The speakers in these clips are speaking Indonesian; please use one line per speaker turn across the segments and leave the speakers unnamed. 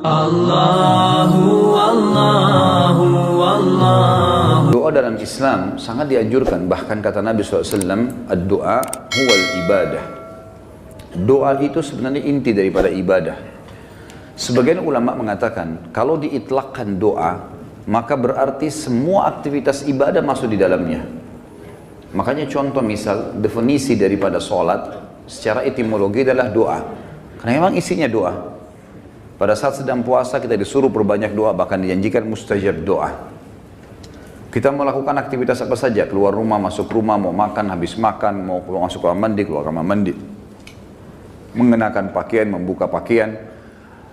Allahu Allahu Allahu.
Doa dalam Islam sangat dianjurkan, bahkan kata Nabi SAW, ad-doa huwal ibadah. Doa itu sebenarnya inti daripada ibadah. Sebagian ulama mengatakan kalau diitlakkan doa, maka berarti semua aktivitas ibadah masuk di dalamnya. Makanya contoh misal definisi daripada sholat secara etimologi adalah doa, karena memang isinya doa. Pada saat sedang puasa kita disuruh berbanyak doa, bahkan dijanjikan mustajab doa. Kita melakukan aktivitas apa saja, keluar rumah, masuk rumah, mau makan, habis makan, mau keluar masuk kamar mandi, keluar kamar mandi, mengenakan pakaian, membuka pakaian,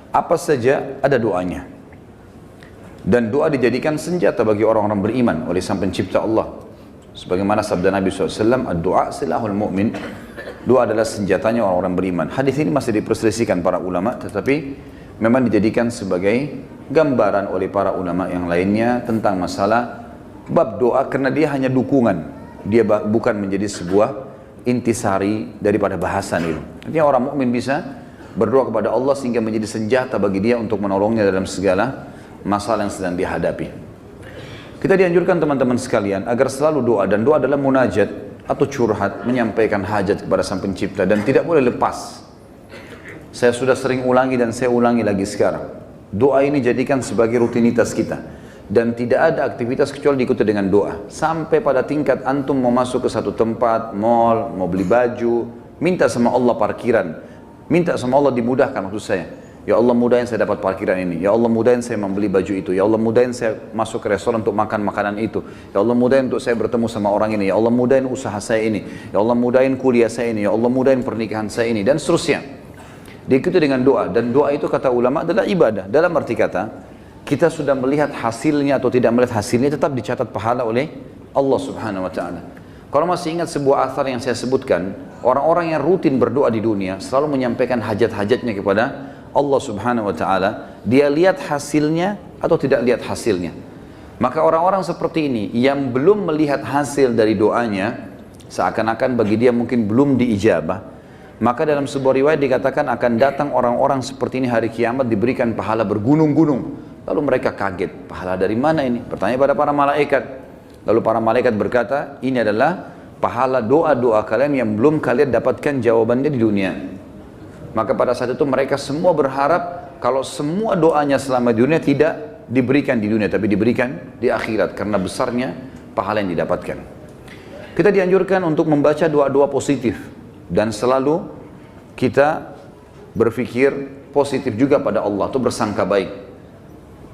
apa saja ada doanya. Dan doa dijadikan senjata bagi orang-orang beriman oleh Sang Pencipta Allah. Sebagaimana sabda Nabi SAW, ad-doa silahul mu'min. Doa adalah senjatanya orang-orang beriman. Hadis ini masih diperselisihkan para ulama, tetapi memang dijadikan sebagai gambaran oleh para ulama yang lainnya tentang masalah bab doa, karena dia hanya dukungan, dia bukan menjadi sebuah intisari daripada bahasan itu. Artinya orang mukmin bisa berdoa kepada Allah sehingga menjadi senjata bagi dia untuk menolongnya dalam segala masalah yang sedang dihadapi. Kita dianjurkan teman-teman sekalian agar selalu doa, dan doa adalah munajat atau curhat, menyampaikan hajat kepada Sang Pencipta, dan tidak boleh lepas. Saya sudah sering ulangi dan saya ulangi lagi sekarang. Doa ini jadikan sebagai rutinitas kita. Dan tidak ada aktivitas kecuali diikuti dengan doa. Sampai pada tingkat antum mau masuk ke satu tempat, mall, mau beli baju, minta sama Allah parkiran. Minta sama Allah dimudahkan maksud saya. Ya Allah mudahin saya dapat parkiran ini. Ya Allah mudahin saya membeli baju itu. Ya Allah mudahin saya masuk ke restoran untuk makan makanan itu. Ya Allah mudahin untuk saya bertemu sama orang ini. Ya Allah mudahin usaha saya ini. Ya Allah mudahin kuliah saya ini. Ya Allah mudahin pernikahan saya ini. Dan seterusnya. Diikuti dengan doa. Dan doa itu kata ulama adalah ibadah. Dalam arti kata, kita sudah melihat hasilnya atau tidak melihat hasilnya, tetap dicatat pahala oleh Allah Subhanahu wa ta'ala. Kalau masih ingat sebuah athar yang saya sebutkan, orang-orang yang rutin berdoa di dunia selalu menyampaikan hajat-hajatnya kepada Allah Subhanahu wa ta'ala. Dia lihat hasilnya atau tidak lihat hasilnya. Maka orang-orang seperti ini yang belum melihat hasil dari doanya, seakan-akan bagi dia mungkin belum diijabah, maka dalam sebuah riwayat dikatakan akan datang orang-orang seperti ini hari kiamat diberikan pahala bergunung-gunung. Lalu mereka kaget, pahala dari mana ini? Bertanya pada para malaikat. Lalu para malaikat berkata, ini adalah pahala doa-doa kalian yang belum kalian dapatkan jawabannya di dunia. Maka pada saat itu mereka semua berharap kalau semua doanya selama di dunia tidak diberikan di dunia, tapi diberikan di akhirat, karena besarnya pahala yang didapatkan. Kita dianjurkan untuk membaca doa-doa positif, dan selalu kita berpikir positif juga pada Allah, atau bersangka baik.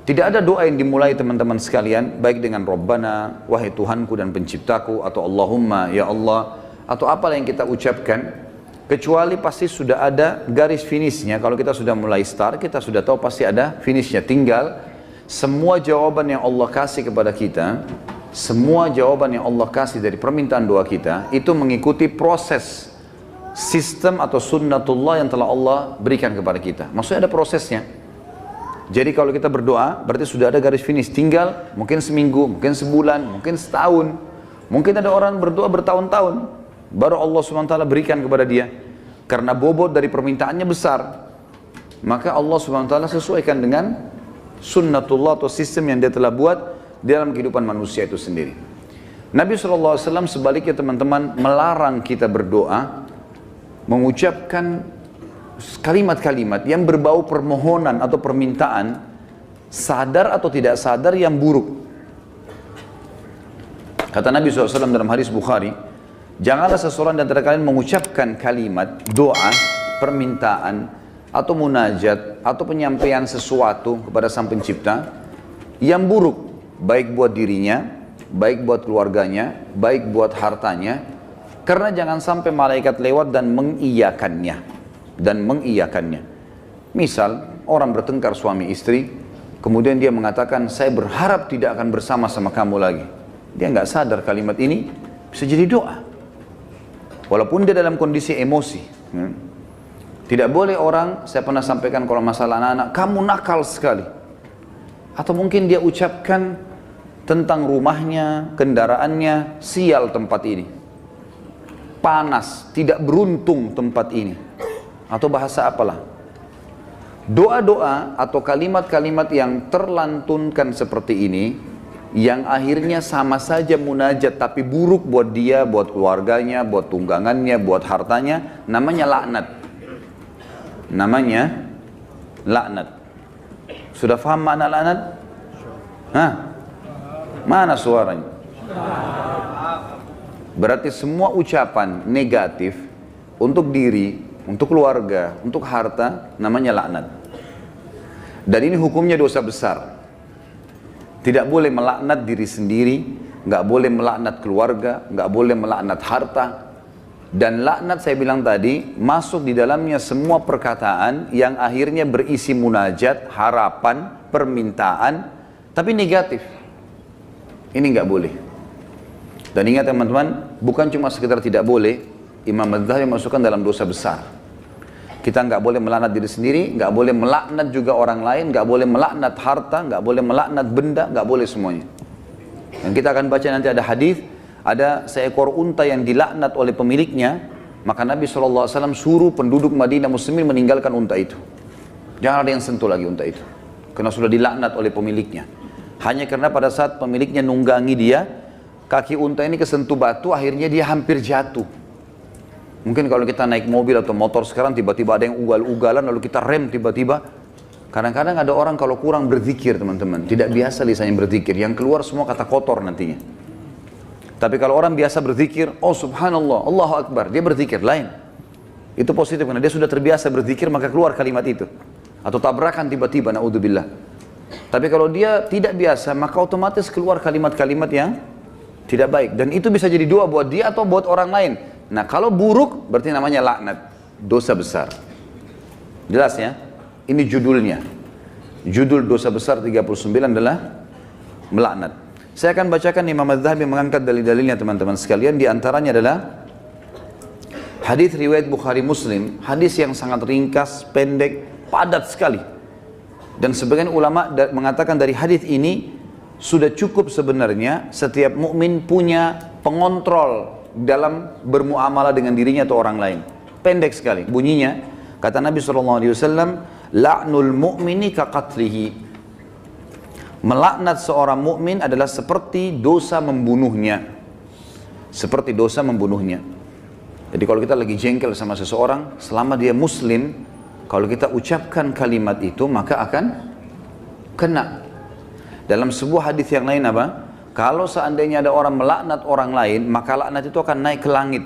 Tidak ada doa yang dimulai teman-teman sekalian baik dengan Rabbana, wahai Tuhanku dan penciptaku, atau Allahumma, ya Allah, atau apa yang kita ucapkan, kecuali pasti sudah ada garis finishnya. Kalau kita sudah mulai start, kita sudah tahu pasti ada finishnya. Tinggal semua jawaban yang Allah kasih kepada kita, semua jawaban yang Allah kasih dari permintaan doa kita, itu mengikuti proses sistem atau sunnatullah yang telah Allah berikan kepada kita. Maksudnya ada prosesnya. Jadi kalau kita berdoa, berarti sudah ada garis finish. Tinggal mungkin seminggu, mungkin sebulan, mungkin setahun. Mungkin ada orang berdoa bertahun-tahun, baru Allah SWT berikan kepada dia. Karena bobot dari permintaannya besar. Maka Allah SWT sesuaikan dengan sunnatullah atau sistem yang dia telah buat dalam kehidupan manusia itu sendiri. Nabi SAW sebaliknya teman-teman melarang kita berdoa, mengucapkan kalimat-kalimat yang berbau permohonan atau permintaan, sadar atau tidak sadar, yang buruk. Kata Nabi SAW dalam hadis Bukhari, janganlah seseorang di antara kalian mengucapkan kalimat doa, permintaan, atau munajat, atau penyampaian sesuatu kepada Sang Pencipta yang buruk, baik buat dirinya, baik buat keluarganya, baik buat hartanya, karena jangan sampai malaikat lewat dan mengiyakannya. Misal orang bertengkar suami istri, kemudian dia mengatakan, saya berharap tidak akan bersama-sama kamu lagi. Dia nggak sadar kalimat ini bisa jadi doa, walaupun dia dalam kondisi emosi. Tidak boleh orang, saya pernah sampaikan kalau masalah anak-anak, kamu nakal sekali. Atau mungkin dia ucapkan tentang rumahnya, kendaraannya, sial tempat ini, panas, tidak beruntung tempat ini, atau bahasa apalah. Doa-doa atau kalimat-kalimat yang terlantunkan seperti ini, yang akhirnya sama saja munajat tapi buruk buat dia, buat keluarganya, buat tunggangannya, buat hartanya, namanya laknat. Namanya laknat. Sudah paham makna laknat? Hah? Mana suaranya? Berarti semua ucapan negatif untuk diri, untuk keluarga, untuk harta, namanya laknat. Dan ini hukumnya dosa besar. Tidak boleh melaknat diri sendiri, nggak boleh melaknat keluarga, nggak boleh melaknat harta. Dan laknat saya bilang tadi, masuk di dalamnya semua perkataan yang akhirnya berisi munajat, harapan, permintaan, tapi negatif. Ini nggak boleh. Dan ingat teman-teman, bukan cuma sekedar tidak boleh, Imam Az-Zahabi masukkan dalam dosa besar. Kita nggak boleh melaknat diri sendiri, nggak boleh melaknat juga orang lain, nggak boleh melaknat harta, nggak boleh melaknat benda, nggak boleh semuanya. Dan kita akan baca nanti ada hadis, ada seekor unta yang dilaknat oleh pemiliknya, maka Nabi SAW suruh penduduk Madinah muslimin meninggalkan unta itu. Jangan ada yang sentuh lagi unta itu, karena sudah dilaknat oleh pemiliknya. Hanya karena pada saat pemiliknya nunggangi dia, kaki unta ini kesentuh batu, akhirnya dia hampir jatuh. Mungkin kalau kita naik mobil atau motor sekarang tiba-tiba ada yang ugal-ugalan lalu kita rem tiba-tiba. Kadang-kadang ada orang kalau kurang berzikir teman-teman, tidak biasa lisannya berzikir, yang keluar semua kata kotor nantinya. Tapi kalau orang biasa berzikir, oh subhanallah, Allahu Akbar, dia berzikir lain. Itu positif karena dia sudah terbiasa berzikir maka keluar kalimat itu. Atau tabrakan tiba-tiba, na'udzubillah. Tapi kalau dia tidak biasa maka otomatis keluar kalimat-kalimat yang tidak baik. Dan itu bisa jadi doa buat dia atau buat orang lain. Nah kalau buruk berarti namanya laknat, dosa besar. Jelas ya? Ini judulnya. Judul dosa besar 39 adalah melaknat. Saya akan bacakan Imam Az-Zahabi mengangkat dalil-dalilnya teman-teman sekalian. Di antaranya adalah hadis riwayat Bukhari Muslim, hadis yang sangat ringkas, pendek, padat sekali. Dan sebagian ulama mengatakan dari hadis ini sudah cukup sebenarnya setiap mukmin punya pengontrol dalam bermuamalah dengan dirinya atau orang lain. Pendek sekali bunyinya, kata Nabi SAW, la'nul mu'mini kaqatlihi. Melaknat seorang mukmin adalah seperti dosa membunuhnya. Seperti dosa membunuhnya. Jadi kalau kita lagi jengkel sama seseorang, selama dia muslim, kalau kita ucapkan kalimat itu maka akan kena. Dalam sebuah hadis yang lain apa? Kalau seandainya ada orang melaknat orang lain, maka laknat itu akan naik ke langit.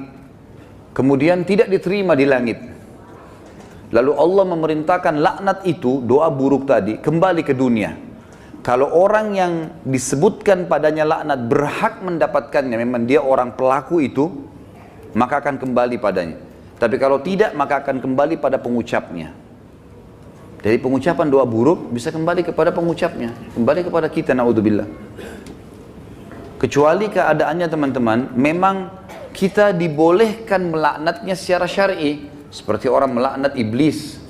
Kemudian tidak diterima di langit. Lalu Allah memerintahkan laknat itu, doa buruk tadi, kembali ke dunia. Kalau orang yang disebutkan padanya laknat berhak mendapatkannya, memang dia orang pelaku itu, maka akan kembali padanya. Tapi kalau tidak, maka akan kembali pada pengucapnya. Dari pengucapan doa buruk bisa kembali kepada pengucapnya, kembali kepada kita, na'udzubillah. Kecuali keadaannya teman-teman, memang kita dibolehkan melaknatnya secara syar'i, seperti orang melaknat iblis,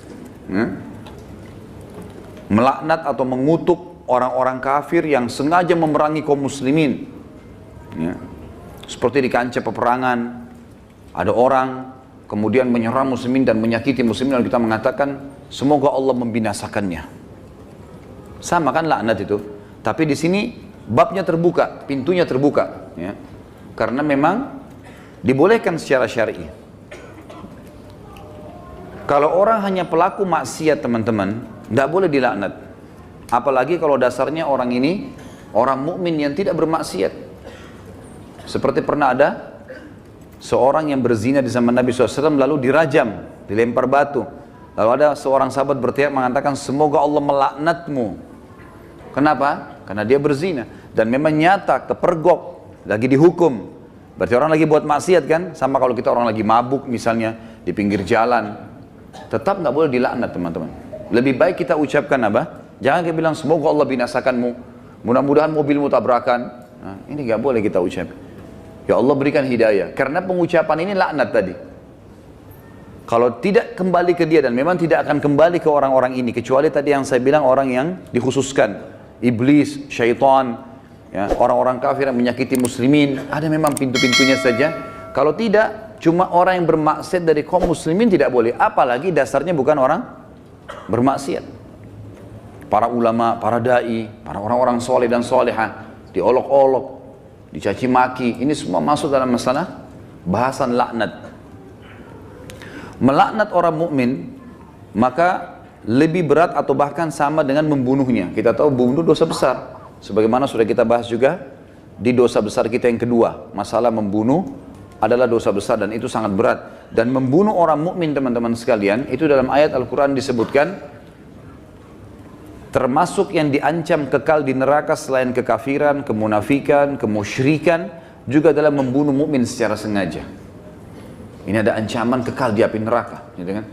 melaknat atau mengutuk orang-orang kafir yang sengaja memerangi kaum muslimin, seperti di kancah peperangan, ada orang kemudian menyerang muslimin dan menyakiti muslimin, lalu kita mengatakan semoga Allah membinasakannya. Sama kan laknat itu, tapi di sini babnya terbuka, pintunya terbuka, ya. Karena memang dibolehkan secara syar'i. Kalau orang hanya pelaku maksiat teman-teman, tidak boleh dilaknat. Apalagi kalau dasarnya orang ini orang mukmin yang tidak bermaksiat. Seperti pernah ada seorang yang berzina di zaman Nabi SAW lalu dirajam, dilempar batu. Lalu ada seorang sahabat berteriak mengatakan semoga Allah melaknatmu. Kenapa? Karena dia berzina. Dan memang nyata, kepergok, lagi dihukum. Berarti orang lagi buat maksiat kan? Sama kalau kita orang lagi mabuk misalnya, di pinggir jalan. Tetap nggak boleh dilaknat teman-teman. Lebih baik kita ucapkan apa? Jangan kita bilang semoga Allah binasakanmu. Mudah-mudahan mobilmu tabrakan. Nah, ini nggak boleh kita ucap. Ya Allah berikan hidayah. Karena pengucapan ini laknat tadi. Kalau tidak kembali ke dia dan memang tidak akan kembali ke orang-orang ini. Kecuali tadi yang saya bilang orang yang dikhususkan. Iblis, syaitan. Ya, orang-orang kafir yang menyakiti muslimin, ada memang pintu-pintunya saja. Kalau tidak, cuma orang yang bermaksiat dari kaum muslimin tidak boleh. Apalagi dasarnya bukan orang bermaksiat. Para ulama, para dai, para orang-orang soleh dan solehah diolok-olok, dicaci maki, ini semua masuk dalam masalah bahasan laknat. Melaknat orang mukmin maka lebih berat atau bahkan sama dengan membunuhnya. Kita tahu bunuh dosa besar, sebagaimana sudah kita bahas juga di dosa besar kita yang kedua. Masalah membunuh adalah dosa besar dan itu sangat berat. Dan membunuh orang mukmin, teman-teman sekalian, itu dalam ayat Al-Quran disebutkan termasuk yang diancam kekal di neraka selain kekafiran, kemunafikan, kemusyrikan, juga dalam membunuh mukmin secara sengaja. Ini ada ancaman kekal di api neraka, gitu kan?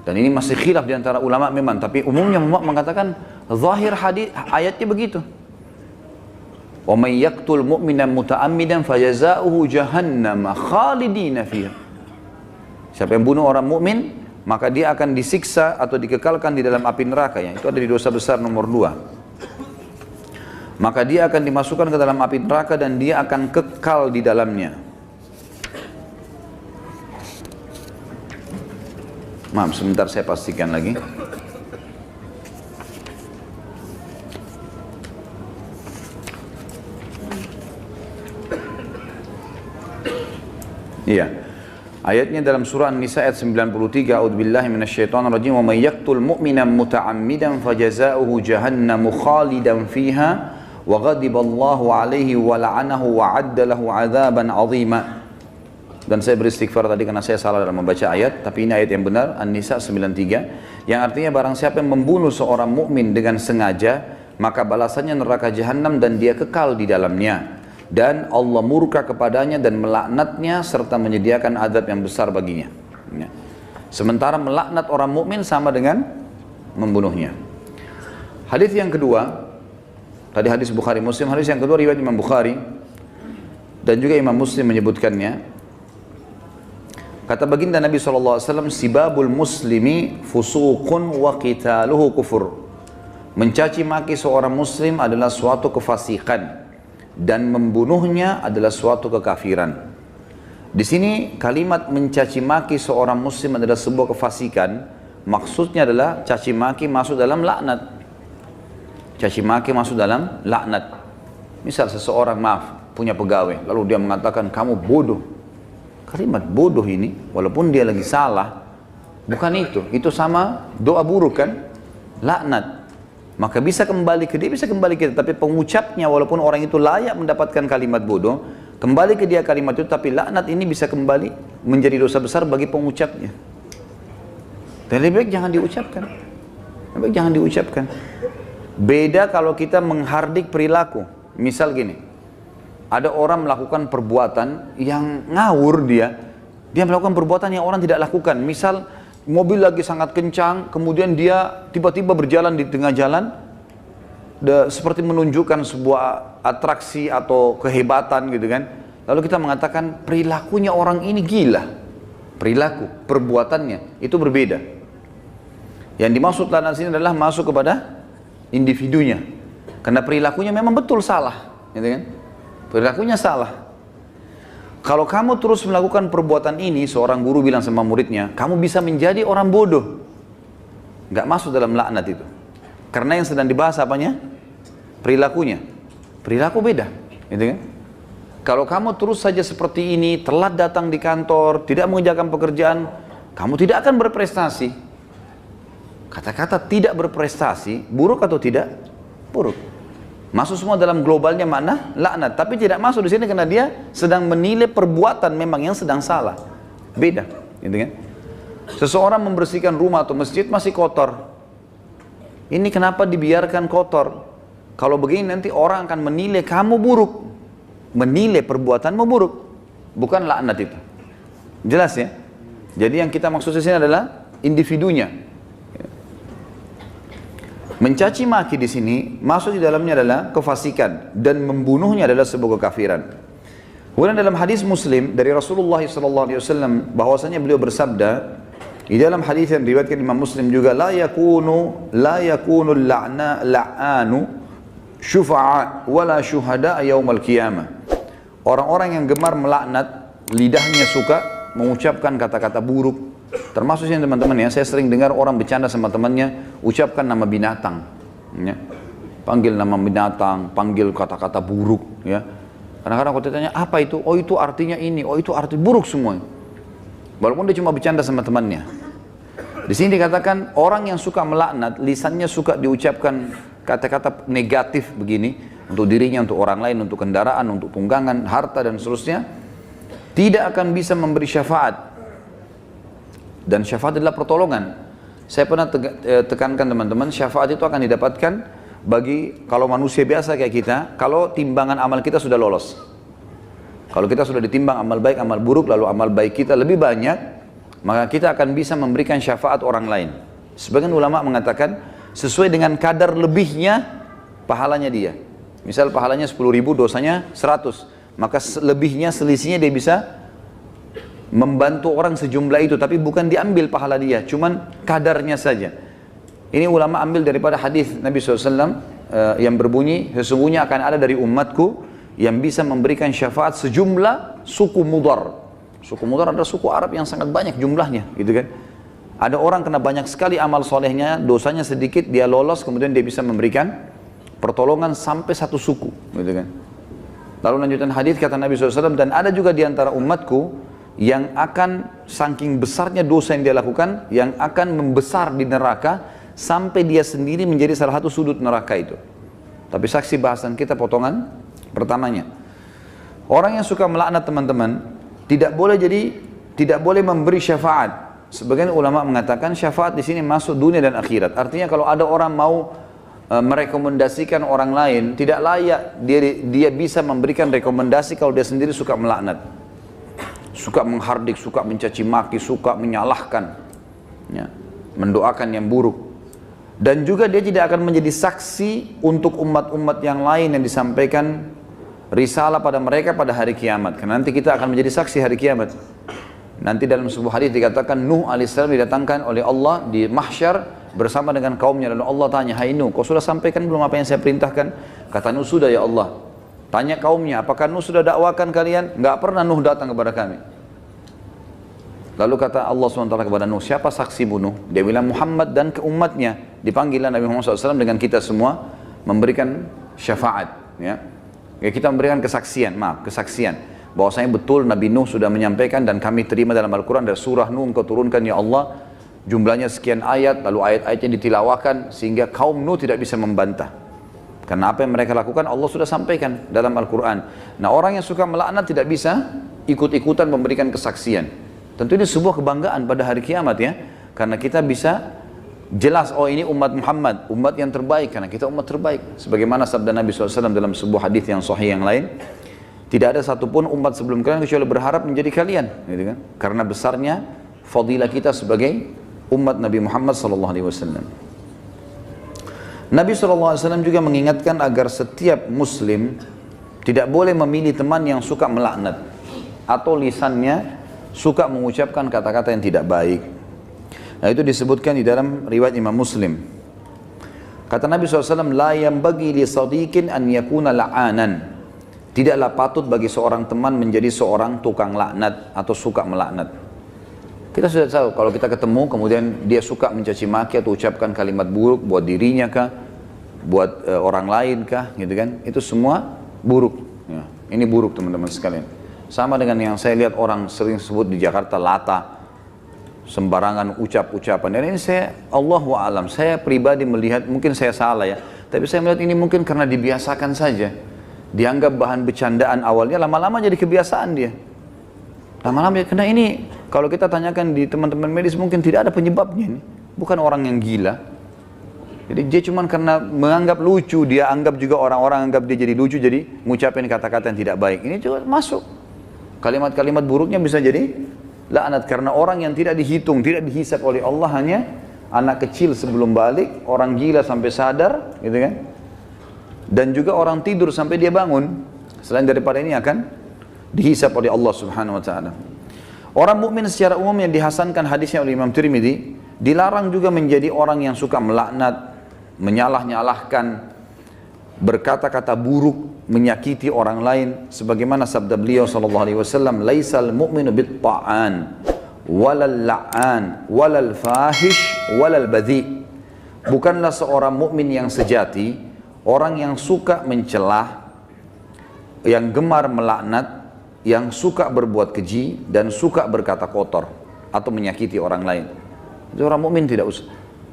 Dan ini masih khilaf di antara ulama memang, tapi umumnya ulama mengatakan zahir hadis ayatnya begitu. Wa may yaqtul mu'mina muta'ammidan fajazaohu jahannam khalidina fiha. Siapa yang bunuh orang mukmin, maka dia akan disiksa atau dikekalkan di dalam api neraka, yang itu ada di dosa besar nomor 2. Maka dia akan dimasukkan ke dalam api neraka dan dia akan kekal di dalamnya. Maaf, sebentar saya pastikan lagi. Iya. Ayatnya dalam surah An-Nisa ayat 93, A'udzubillahi minasyaitonirrajim, wa may yaqtul mu'mina muta'ammidan fajazaohu jahannamu khalidan fiha wa ghadiballahu 'alaihi wa la'anahu wa 'adda lahu 'adzaban 'azima. Dan saya beristighfar tadi karena saya salah dalam membaca ayat, tapi ini ayat yang benar, An-Nisa 93, yang artinya barang siapa yang membunuh seorang mukmin dengan sengaja, maka balasannya neraka jahanam dan dia kekal di dalamnya. Dan Allah murka kepadanya dan melaknatnya serta menyediakan azab yang besar baginya. Ya. Sementara melaknat orang mukmin sama dengan membunuhnya. Hadis yang kedua, tadi hadis Bukhari Muslim, hadis yang kedua riwayat Imam Bukhari dan juga Imam Muslim menyebutkannya. Kata baginda Nabi SAW, sibabul muslimi fusuqun wa qitaluhu kufur. Mencaci maki seorang muslim adalah suatu kefasikan dan membunuhnya adalah suatu kekafiran. Di sini kalimat mencaci maki seorang muslim adalah sebuah kefasikan, maksudnya adalah caci maki masuk dalam laknat. Caci maki masuk dalam laknat. Misal seseorang punya pegawai, lalu dia mengatakan kamu bodoh. Kalimat bodoh ini, walaupun dia lagi salah, bukan itu sama doa buruk kan, laknat. Maka bisa kembali ke dia, bisa kembali ke dia, tapi pengucapnya walaupun orang itu layak mendapatkan kalimat bodoh, kembali ke dia kalimat itu, tapi laknat ini bisa kembali menjadi dosa besar bagi pengucapnya. Dan lebih baik jangan diucapkan. Lebih baik jangan diucapkan. Beda kalau kita menghardik perilaku. Misal gini, ada orang melakukan perbuatan yang ngawur dia melakukan perbuatan yang orang tidak lakukan. Misal mobil lagi sangat kencang, kemudian dia tiba-tiba berjalan di tengah jalan, seperti menunjukkan sebuah atraksi atau kehebatan gitu kan. Lalu kita mengatakan perilakunya orang ini gila. Perilaku, perbuatannya itu berbeda. Yang dimaksud laknat sini adalah masuk kepada individunya. Karena perilakunya memang betul salah, gitu kan? Perilakunya salah. Kalau kamu terus melakukan perbuatan ini, seorang guru bilang sama muridnya, kamu bisa menjadi orang bodoh. Nggak masuk dalam laknat itu. Karena yang sedang dibahas apanya? Perilakunya. Perilaku beda, gitu kan? Kalau kamu terus saja seperti ini, telat datang di kantor, tidak mengerjakan pekerjaan, kamu tidak akan berprestasi. Kata-kata tidak berprestasi, buruk atau tidak? Buruk. Masuk semua dalam globalnya makna laknat, tapi tidak masuk di sini karena dia sedang menilai perbuatan memang yang sedang salah. Beda, gitu kan? Seseorang membersihkan rumah atau masjid masih kotor. Ini kenapa dibiarkan kotor? Kalau begini nanti orang akan menilai kamu buruk. Menilai perbuatanmu buruk. Bukan laknat itu. Jelas ya? Jadi yang kita maksud di sini adalah individunya. Mencaci maki di sini masuk di dalamnya adalah kefasikan dan membunuhnya adalah sebuah kekafiran. Kemudian dalam hadis Muslim dari Rasulullah SAW bahwasanya beliau bersabda di dalam hadis yang diriwayatkan Imam Muslim juga, la yakunu la'anu syufa'a wala syuhada yaumal qiyamah. Orang-orang yang gemar melaknat, lidahnya suka mengucapkan kata-kata buruk, Termasuk sih teman-teman ya, saya sering dengar orang bercanda sama temannya, ucapkan nama binatang, ya. Panggil nama binatang, panggil kata-kata buruk, ya. Kadang-kadang kalau ditanya apa itu, oh itu artinya ini, oh itu arti buruk semua. Walaupun dia cuma bercanda sama temannya. Di sini dikatakan orang yang suka melaknat, lisannya suka diucapkan kata-kata negatif begini untuk dirinya, untuk orang lain, untuk kendaraan, untuk tunggangan, harta dan seterusnya, tidak akan bisa memberi syafaat. Dan syafaat adalah pertolongan. Saya pernah tekankan teman-teman, syafaat itu akan didapatkan bagi kalau manusia biasa kayak kita, kalau timbangan amal kita sudah lolos. Kalau kita sudah ditimbang amal baik, amal buruk, lalu amal baik kita lebih banyak, maka kita akan bisa memberikan syafaat orang lain. Sebagian ulama mengatakan sesuai dengan kadar lebihnya pahalanya dia. Misal pahalanya 10.000, dosanya 100, maka lebihnya, selisihnya dia bisa membantu orang sejumlah itu, tapi bukan diambil pahala dia, cuman kadarnya saja. Ini ulama ambil daripada hadis Nabi SAW yang berbunyi, sesungguhnya akan ada dari umatku yang bisa memberikan syafaat sejumlah suku Mudar. Suku Mudar adalah suku Arab yang sangat banyak jumlahnya, gitu kan. Ada orang kena banyak sekali amal solehnya, dosanya sedikit, dia lolos, kemudian dia bisa memberikan pertolongan sampai satu suku, gitu kan. Lalu lanjutan hadis kata Nabi SAW, dan ada juga di antara umatku yang akan saking besarnya dosa yang dia lakukan, yang akan membesar di neraka sampai dia sendiri menjadi salah satu sudut neraka itu. Tapi saksi bahasan kita potongan pertamanya. Orang yang suka melaknat teman-teman tidak boleh memberi syafaat. Sebagian ulama mengatakan syafaat di sini masuk dunia dan akhirat. Artinya kalau ada orang mau merekomendasikan orang lain, tidak layak dia bisa memberikan rekomendasi kalau dia sendiri suka melaknat, suka menghardik, suka mencaci maki, suka menyalahkan, ya, mendoakan yang buruk. Dan juga dia tidak akan menjadi saksi untuk umat-umat yang lain yang disampaikan risalah pada mereka pada hari kiamat. Karena nanti kita akan menjadi saksi hari kiamat. Nanti dalam sebuah hadis dikatakan Nuh alaihissalam didatangkan oleh Allah di mahsyar bersama dengan kaumnya. Lalu Allah tanya, hai Nuh, kau sudah sampaikan belum apa yang saya perintahkan? Kata Nuh, sudah ya Allah. Tanya kaumnya, apakah Nuh sudah dakwakan kalian? Enggak pernah Nuh datang kepada kami. Lalu kata Allah SWT kepada Nuh, siapa saksimu Nuh? Dia bilang Muhammad dan umatnya. Dipanggillah Nabi Muhammad SAW dengan kita semua memberikan syafaat. Ya, kita memberikan kesaksian, kesaksian. Bahwasanya betul Nabi Nuh sudah menyampaikan dan kami terima dalam Al-Quran dari surah Nuh engkau turunkan ya Allah. Jumlahnya sekian ayat, lalu ayat-ayatnya ditilawakan sehingga kaum Nuh tidak bisa membantah. Karena apa yang mereka lakukan Allah sudah sampaikan dalam Al-Quran. Nah, orang yang suka melaknat tidak bisa ikut-ikutan memberikan kesaksian. Tentu ini sebuah kebanggaan pada hari kiamat ya. Karena kita bisa jelas, oh ini umat Muhammad, umat yang terbaik, karena kita umat terbaik. Sebagaimana sabda Nabi SAW dalam sebuah hadis yang sahih yang lain, tidak ada satupun umat sebelum kalian kecuali berharap menjadi kalian, gitu kan? Karena besarnya fadilah kita sebagai umat Nabi Muhammad SAW. Nabi SAW juga mengingatkan agar setiap muslim tidak boleh memilih teman yang suka melaknat atau lisannya suka mengucapkan kata-kata yang tidak baik. Nah, itu disebutkan di dalam riwayat Imam Muslim. Kata Nabi SAW, la yambagi li sadiqin an yakuna la'anan. Tidaklah patut bagi seorang teman menjadi seorang tukang laknat atau suka melaknat. Kita sudah tahu kalau kita ketemu kemudian dia suka mencaci maki atau ucapkan kalimat buruk buat dirinya kah, buat orang lain kah, gitu kan? Itu semua buruk. Ya, ini buruk teman-teman sekalian. Sama dengan yang saya lihat orang sering sebut di Jakarta lata, sembarangan ucap-ucapan. Dan ini saya, Allahu a'lam, saya pribadi melihat, mungkin saya salah ya, tapi saya melihat ini mungkin karena dibiasakan saja. Dianggap bahan bercandaan awalnya, lama-lama jadi kebiasaan dia. Lama-lama, karena ini kalau kita tanyakan di teman-teman medis mungkin tidak ada penyebabnya ini. Bukan orang yang gila. Jadi dia cuma karena menganggap lucu, dia anggap juga orang-orang anggap dia jadi lucu, jadi ngucapin kata-kata yang tidak baik. Ini juga masuk. Kalimat-kalimat buruknya bisa jadi laknat karena orang yang tidak dihitung, tidak dihisab oleh Allah, hanya anak kecil sebelum balik, orang gila sampai sadar, gitu kan? Dan juga orang tidur sampai dia bangun. Selain daripada ini akan dihisab oleh Allah Subhanahu wa taala. Orang mukmin secara umum yang dihasankan hadisnya oleh Imam Tirmidzi, dilarang juga menjadi orang yang suka melaknat, menyalah-nyalahkan, berkata-kata buruk, menyakiti orang lain, sebagaimana sabda beliau sallallahu alaihi wasallam, laisal mu'minu bit-ta'an. walal la'an, walal fahish, walal badhi. Bukanlah seorang mukmin yang sejati orang yang suka mencelah, yang gemar melaknat, yang suka berbuat keji dan suka berkata kotor atau menyakiti orang lain. Itu orang mukmin tidak usah.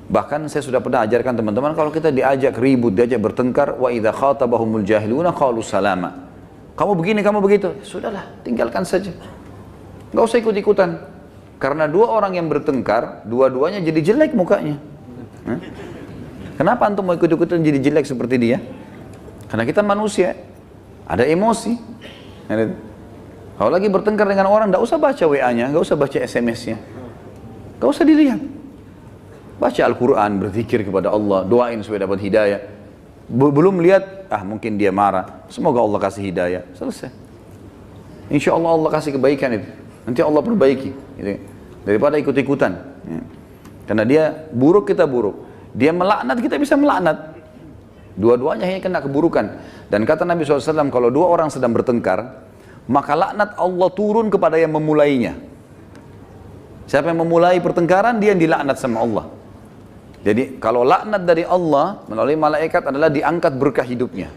Bahkan saya sudah pernah ajarkan teman-teman, kalau kita diajak ribut, diajak bertengkar, wa idza khatabahumul jahiluna qalu salama. Kamu begini, kamu begitu. Sudahlah, tinggalkan saja. Enggak usah ikut-ikutan. Karena dua orang yang bertengkar, dua-duanya jadi jelek mukanya. Kenapa antum mau ikut-ikutan jadi jelek seperti dia? Karena kita manusia, ada emosi. Kalau lagi bertengkar dengan orang, enggak usah baca WA-nya, enggak usah baca SMS-nya. Enggak usah dilihat. Baca Al-Quran, berzikir kepada Allah, doain supaya dapat hidayah. Belum lihat, mungkin dia marah. Semoga Allah kasih hidayah. Selesai. Insya Allah Allah kasih kebaikan itu. Nanti Allah perbaiki. Gitu. Daripada ikut-ikutan. Ya. Karena dia buruk, kita buruk. Dia melaknat, kita bisa melaknat. Dua-duanya hanya kena keburukan. Dan kata Nabi SAW, kalau dua orang sedang bertengkar, maka laknat Allah turun kepada yang memulainya. Siapa yang memulai pertengkaran, dia yang dilaknat sama Allah. Jadi kalau laknat dari Allah melalui malaikat adalah diangkat berkah hidupnya.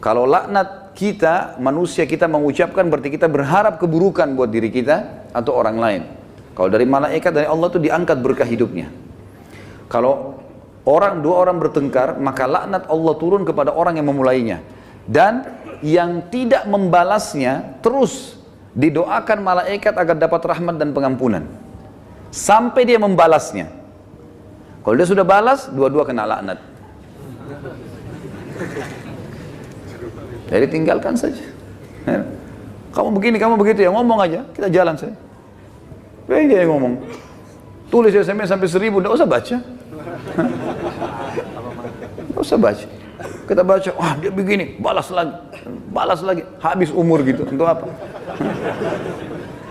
Kalau laknat kita, manusia kita mengucapkan, berarti kita berharap keburukan buat diri kita atau orang lain. Kalau dari malaikat, dari Allah itu diangkat berkah hidupnya. Kalau dua orang bertengkar, maka laknat Allah turun kepada orang yang memulainya. Dan yang tidak membalasnya terus didoakan malaikat agar dapat rahmat dan pengampunan. Sampai dia membalasnya. Kalau dia sudah balas, dua-dua kena laknat. Jadi tinggalkan saja. Kamu begini, kamu begitu ya, ngomong aja, kita jalan saja. Dia yang ngomong. Tulis SMS sampai 1000, enggak usah baca. Enggak usah baca. Kita baca, wah dia begini, balas lagi, habis umur gitu. Untuk apa?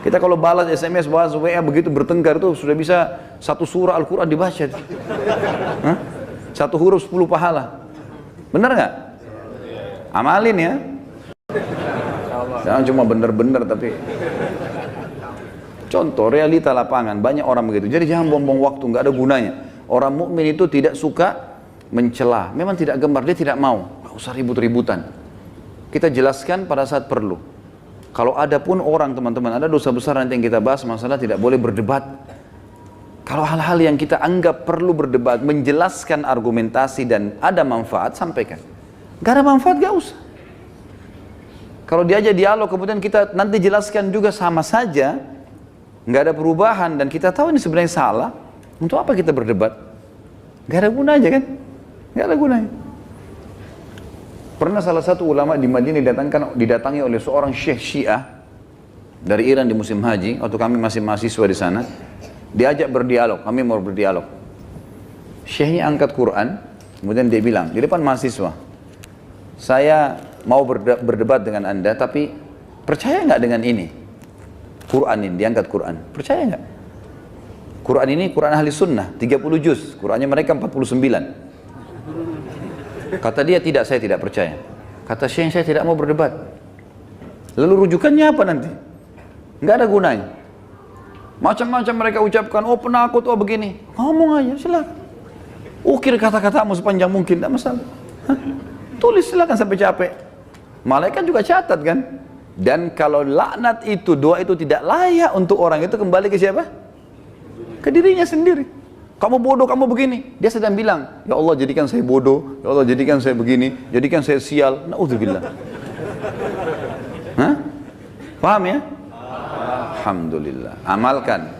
Kita kalau balas SMS, balas WA begitu bertengkar itu sudah bisa satu surah Al-Quran dibaca. Satu huruf 10 pahala. Benar nggak? Amalin ya. Jangan cuma benar-benar tapi. Contoh realita lapangan, banyak orang begitu. Jadi jangan buang-buang waktu, nggak ada gunanya. Orang mukmin itu tidak suka mencela. Memang tidak gemar, dia tidak mau. Nggak usah ribut-ributan. Kita jelaskan pada saat perlu. Kalau ada pun orang teman-teman, ada dosa besar nanti yang kita bahas, masalah tidak boleh berdebat. Kalau hal-hal yang kita anggap perlu berdebat, menjelaskan argumentasi dan ada manfaat, sampaikan. Gak ada manfaat, gak usah. Kalau diajak dialog, kemudian kita nanti jelaskan juga sama saja, gak ada perubahan, dan kita tahu ini sebenarnya salah, untuk apa kita berdebat? Gak ada gunanya kan? Gak ada gunanya. Pernah salah satu ulama di Madinah didatangi oleh seorang syekh Syiah dari Iran di musim haji, waktu kami masih mahasiswa di sana, diajak berdialog, kami mau berdialog. Syekhnya angkat Quran, kemudian dia bilang di depan mahasiswa, saya mau berdebat dengan anda, tapi percaya nggak dengan ini? Quran ini, diangkat Quran, percaya nggak? Quran ini Quran ahli sunnah, 30 juz, Qurannya mereka 49. Kata dia, tidak, saya tidak percaya. Kata Syekh, saya tidak mau berdebat. Lalu rujukannya apa nanti? Nggak ada gunanya. Macam-macam mereka ucapkan, oh penakut, oh begini. Ngomong aja, silakan. Ukir kata-katamu sepanjang mungkin, tidak masalah. Tulis silakan sampai capek. Malaikat juga catat kan. Dan kalau laknat itu, doa itu tidak layak untuk orang itu, kembali ke siapa? Ke dirinya sendiri. Kamu bodoh, kamu begini. Dia sedang bilang, ya Allah jadikan saya bodoh, ya Allah jadikan saya begini, jadikan saya sial. Na'udzubillah. Hah? Paham ya? Alhamdulillah. Amalkan.